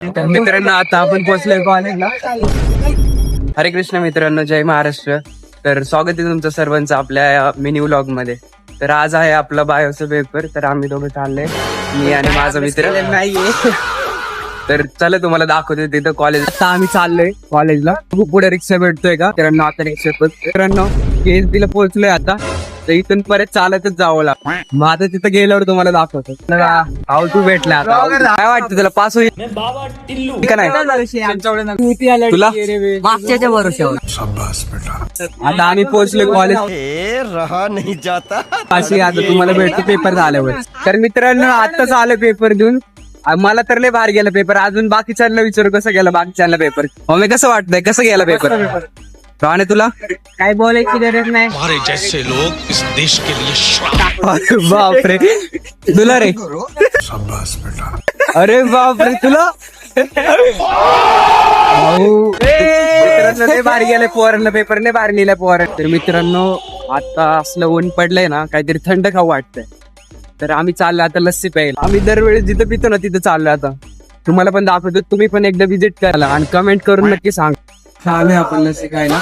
तर मित्रांनो आता आपण पोहोचलोय कॉलेजला. हरे कृष्ण मित्रांनो, जय महाराष्ट्र. तर स्वागत आहे तुमचं सर्वांचं आपल्या मिनी व्लॉग मध्ये. तर आज आहे आपला बायोचा पेपर. तर आम्ही दोघं चाललोय, मी आणि माझा मित्र नाहीये. तर चला तुम्हाला दाखवतो तिथं कॉलेज. आता आम्ही चाललोय कॉलेजला. पुढे रिक्षा भेटतोय का मित्रांनो? आता रिक्षा मित्रांनो तिला पोहोचलोय आता. तर इथून परत चालतच जावं लागतं. मग आता तिथं गेल्यावर तुम्हाला दाखवतो. हाव तू भेटला आता. काय वाटतं तुला पास होईल का नाही? तुला मागच्या भरोश्यावर. आता आम्ही पोहोचलोय कॉलेज. रहा नाही जाता. अशी आता तुम्हाला भेटतो पेपर झाल्यावर. तर मित्रांनो आताच आलं पेपर देऊन. मला तर लय भारी गेला पेपर. अजून बाकीच्यांना विचारू कसं गेला बाकीच्यांना पेपर. मग कसं वाटतंय, कसं गेला पेपर? राणे तुला काय बोलायची गरज नाही. हमारे जैसे लोग इस देश के लिए श्राप. अरे बापरे तुला रे. अरे बापरे तुला. मित्रांनो लय भारी गेलाय पोरांना पेपर. लय भारी लिहिलाय पोरांना. तर मित्रांनो आता असलं ऊन पडलंय ना, काहीतरी थंड खाऊ वाटतंय. तर आम्ही चाललो आता लस्सी प्यायला. आम्ही दरवेळेस जिथं पितो ना तिथं चाललोय आता. तुम्हाला पण दाखवतो, तुम्ही पण एकदा विजिट करा आणि कमेंट करून नक्की सांग. चालूय आपण लस्सी खायला.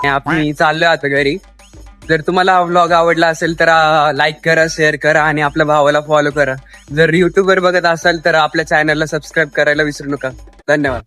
आपण चाललोय आता घरी. जर तुम्हाला हा व्लॉग आवडला असेल तर लाईक करा, शेअर करा आणि आपल्या भावाला फॉलो करा. जर युट्यूबवर बघत असाल तर आपल्या चॅनलला सबस्क्राईब करायला विसरू नका. धन्यवाद.